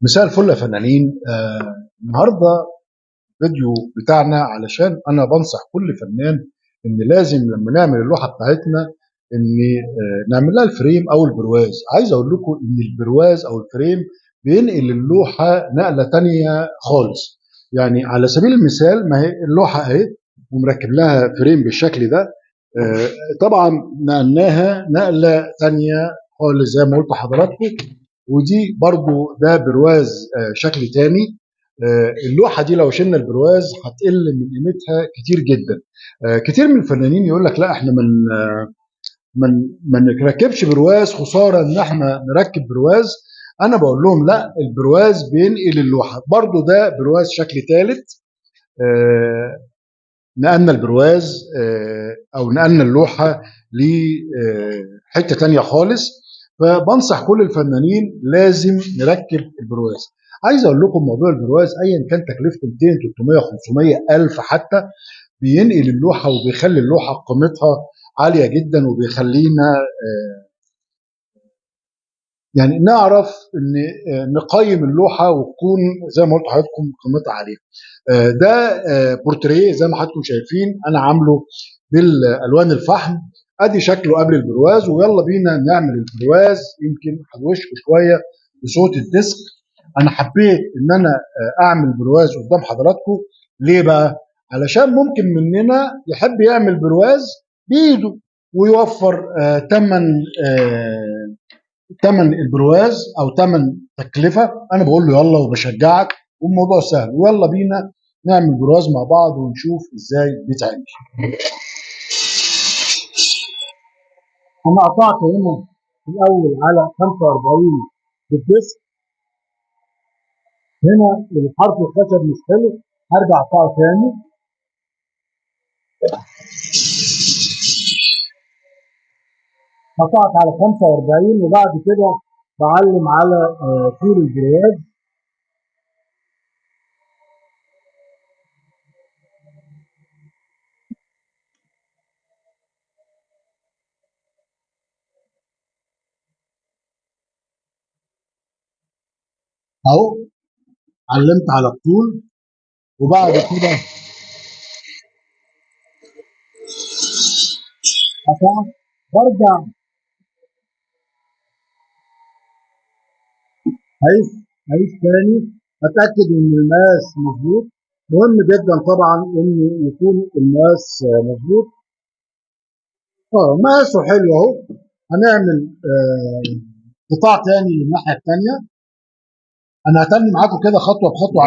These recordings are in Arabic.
مساء الفل يا فنانين. النهارده فيديو بتاعنا علشان انا بنصح كل فنان ان لازم لما نعمل اللوحه بتاعتنا ان نعمل لها الفريم او البرواز. عايز اقول لكم ان البرواز او الفريم بينقل اللوحه نقله تانية خالص. يعني على سبيل المثال، ما هي اللوحه اهي ومركب لها فريم بالشكل ده. آه، طبعا نقلناها نقله تانية خالص زي ما قلت لحضراتكم. ودي برضو ده برواز شكل تاني. اللوحه دي لو شلنا البرواز هتقل من قيمتها كتير جدا. كتير من الفنانين يقول لك لا احنا ما نركبش برواز، خساره ان احنا نركب برواز. انا بقول لهم لا، البرواز بينقل اللوحه. برضو ده برواز شكل ثالث. نقلنا البرواز او نقلنا اللوحه لحته تانية خالص. فبنصح كل الفنانين لازم نركب البرواز. عايز اقول لكم موضوع البرواز ايا كان تكلفته 200 300 500 الف حتى، بينقل اللوحه وبيخلي اللوحه قيمتها عاليه جدا، وبيخلينا يعني نعرف ان نقيم اللوحه وتكون زي ما قلت لحضراتكم قيمتها عاليه. ده بورتريه زي ما حضراتكم شايفين انا عامله بالالوان الفحم. ادي شكله قبل البرواز، ويلا بينا نعمل البرواز. يمكن هنوشكوا شويه بصوت الديسك. انا حبيت ان انا اعمل برواز قدام حضراتكم. ليه بقى؟ علشان ممكن مننا يحب يعمل برواز بايده ويوفر ثمن البرواز او ثمن تكلفه. انا بقول له يلا وبشجعك، والموضوع سهل، ويلا بينا نعمل برواز مع بعض ونشوف ازاي بيتعمل. انا قطعت هنا في الاول على 45 بالديسك. هنا الحرف الخشب مش حلو، هرجع اقطعه تاني. قطعت على 45 وبعد كده بعلم على طول البرواز. اهو علمت على الطول، وبعد كده قطعت. برجع هقيس تاني، اتاكد ان المقاس مظبوط. مهم جدا طبعا ان يكون المقاس مظبوط. مقاسه حلو اهو. هنعمل قطاع تاني الناحيه التانيه. انا هتني معاكم كده خطوه بخطوه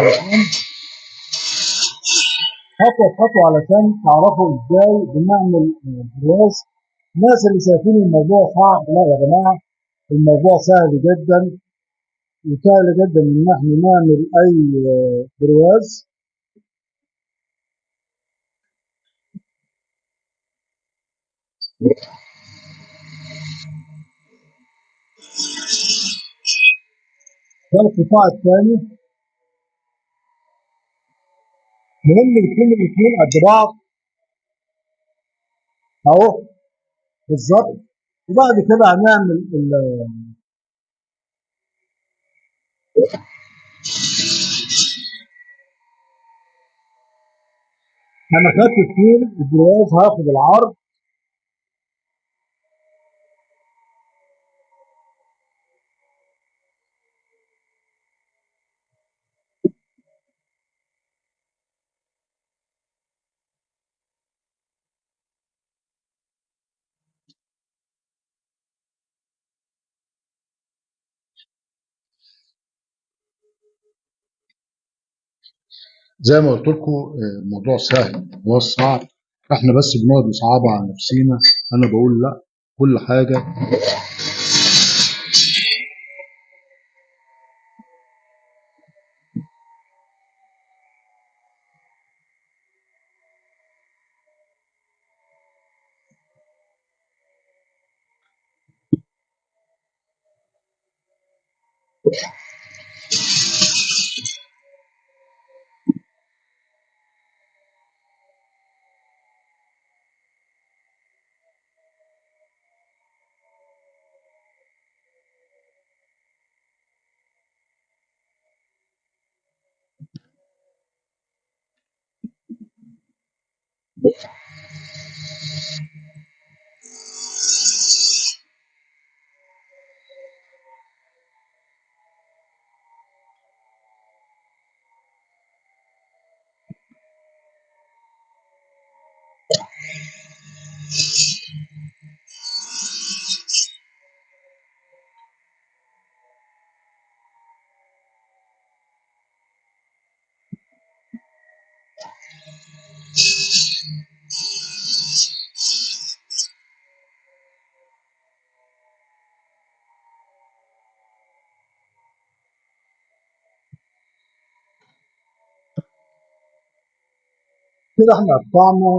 علشان تعرفوا ازاي بنعمل برواز. الناس اللي شايفين الموضوع صعب، لا يا جماعه، الموضوع سهل جدا، وسهل جدا ان احنا نعمل اي برواز. ده القطاع الثاني. مهم يكون الاثنين قد بعض اهو بالظبط. وبعد كده هنعمل انا خدت الطول الجواز، هاخد العرض. زي ما قلت لكم الموضوع سهل، الموضوع صعب. احنا بس بنقعد نصعبها على نفسينا. انا بقول لا، كل حاجه كده احنا قطعنا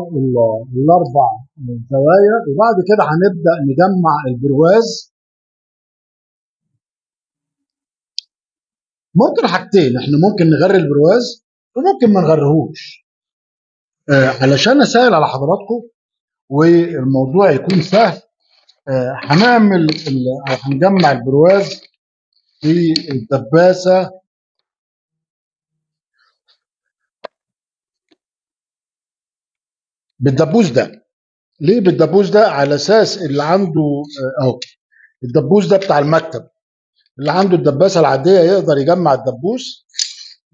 الاربع زوايا، وبعد كده هنبدا نجمع البرواز. ممكن حاجتين، احنا ممكن نغري البرواز وممكن ما نغريهوش، علشان اسهل على حضراتكم والموضوع يكون سهل. هنعمل او هنجمع البرواز في الدباسه بالدبوس ده. ليه بالدبوس ده؟ على اساس اللي عنده اهو الدبوس ده بتاع المكتب، اللي عنده الدباسه العاديه يقدر يجمع الدبوس.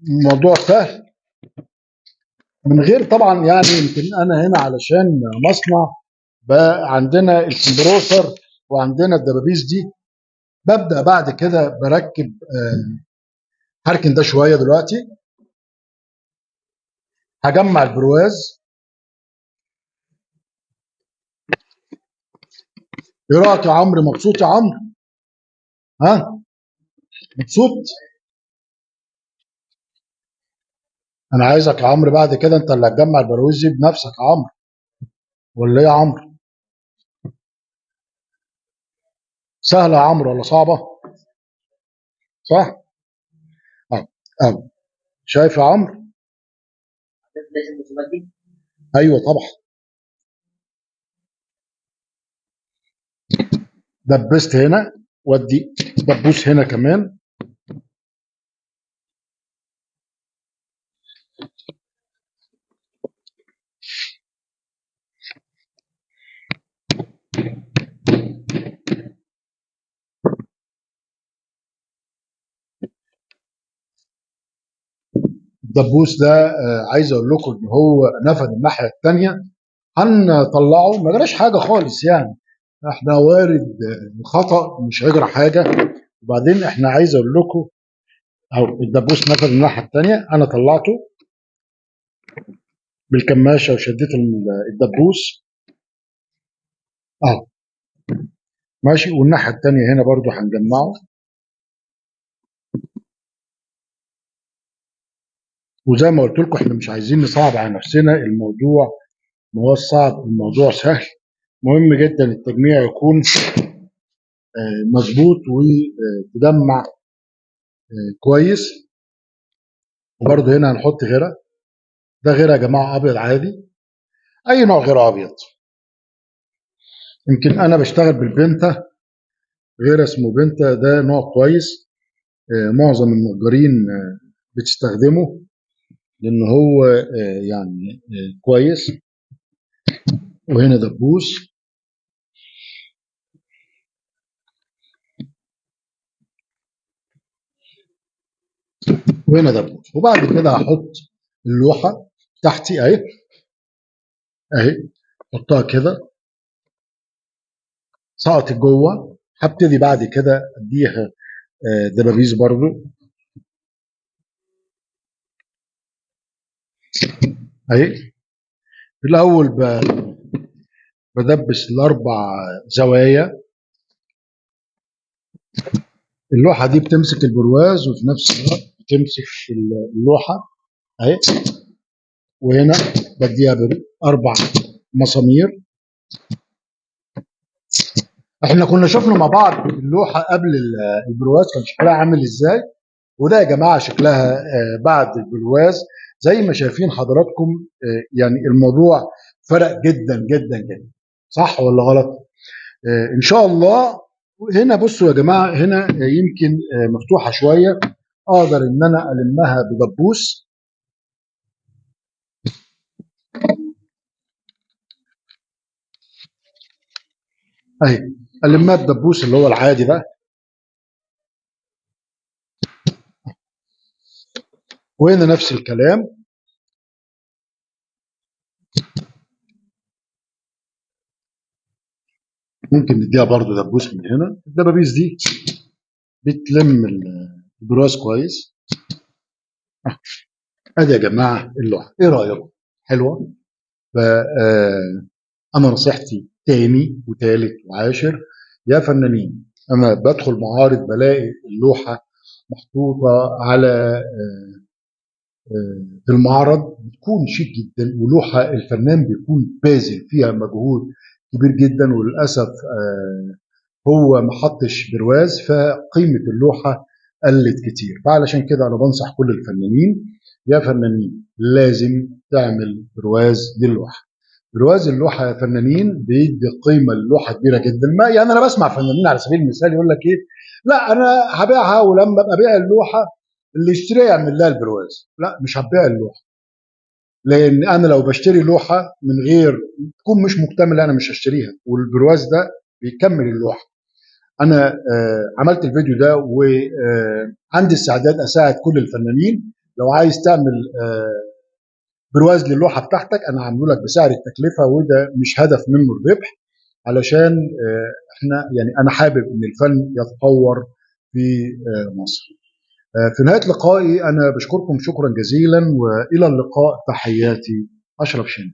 الموضوع سهل من غير طبعا، يعني يمكن انا هنا علشان مصنع بقى عندنا الكمبروسر وعندنا الدبابيس دي. ببدا بعد كده بركب، هركن ده شويه دلوقتي. هجمع البرواز. ايه رايك يا عمرو؟ مبسوط يا عمرو؟ ها؟ مبسوط؟ انا عايزك يا عمرو بعد كده انت اللي هتجمع البرواز دي بنفسك يا عمرو، ولا ايه يا عمرو؟ سهله يا عمرو ولا صعبه؟ صح؟ اه. اه. شايف يا عمرو؟ ايوه طبعا. دبست هنا، ودي دبوس هنا كمان. الدبوس ده عايز اقول لكم ان هو نفذ الناحيه الثانيه. هنطلعه ما جراش حاجه خالص يعني. احنا وارد الخطا مش هيجرى حاجه. وبعدين احنا عايز اقول لكم اهو الدبوس نفذ الناحيه الثانيه، انا طلعته بالكماشه وشديت الدبوس اهو ماشي. والناحيه الثانيه هنا برضو هنجمعه. وزي ما قلت لكم احنا مش عايزين نصعب على نفسنا الموضوع، ما هو صعب، الموضوع سهل. مهم جدا التجميع يكون مظبوط وتجمع كويس. وبرضه هنا هنحط غيره. ده غيره يا جماعه ابيض عادي، اي نوع غيره ابيض. يمكن انا بشتغل بالبنتا، غيره اسمه بنتا، ده نوع كويس. معظم النجارين بتستخدمه لان هو يعني كويس. وهنا دبوس، وهنا دبوس. وبعد كده هحط اللوحه تحتي اهي، اهي احطها كده سقطت جوه. هبتدي بعد كده اديها دبابيس برضو اهي. الاول بدبس الاربع زوايا. اللوحه دي بتمسك البرواز وفي نفس الوقت بتمسك اللوحه اهي. وهنا بديها باربع مسامير. احنا كنا شفنا مع بعض اللوحه قبل البرواز كان شكلها عامل ازاي، وده يا جماعه شكلها بعد البرواز. زي ما شايفين حضراتكم يعني الموضوع فرق جدا جدا جدا. صح ولا غلط؟ ان شاء الله. هنا بصوا يا جماعه، هنا يمكن مفتوحه شويه، اقدر ان انا المها بدبوس اهي. المها بدبوس اللي هو العادي ده. وهنا نفس الكلام. ممكن نديها برضو دبوس من هنا. الدبابيس دي بتلم البراز كويس. ادي يا جماعه اللوحه، ايه رايكم؟ حلوه. انا نصيحتي تاني وتالت وعاشر يا فنانين، انا بدخل معارض بلاقي اللوحه محطوطه على في المعرض، بتكون شيك جدا، ولوحه الفنان بيكون باذل فيها مجهود كبير جدا، وللاسف هو ما حطش برواز، فقيمه اللوحه قلت كتير. فعلشان كده انا بنصح كل الفنانين، يا فنانين لازم تعمل برواز للوحه. برواز اللوحه يا فنانين بيدي قيمه للوحه كبيره جدا. ما يعني انا بسمع فنانين على سبيل المثال يقول لك ايه، لا انا هبيعها، ولما ابقى ابيع اللوحه اللي يشتريها يعمل لها البرواز. لا، مش هبيع اللوحه، لان انا لو بشتري لوحه من غير تكون مش مكتمله انا مش هشتريها، والبرواز ده بيكمل اللوحه. انا عملت الفيديو ده وعندي استعداد اساعد كل الفنانين. لو عايز تعمل برواز للوحه بتاعتك انا عامله لك بسعر التكلفه، وده مش هدف منه الربح، علشان احنا يعني انا حابب ان الفن يتطور في مصر. في نهايه لقائي انا بشكركم شكرا جزيلا، والى اللقاء. تحياتي، اشرف شين.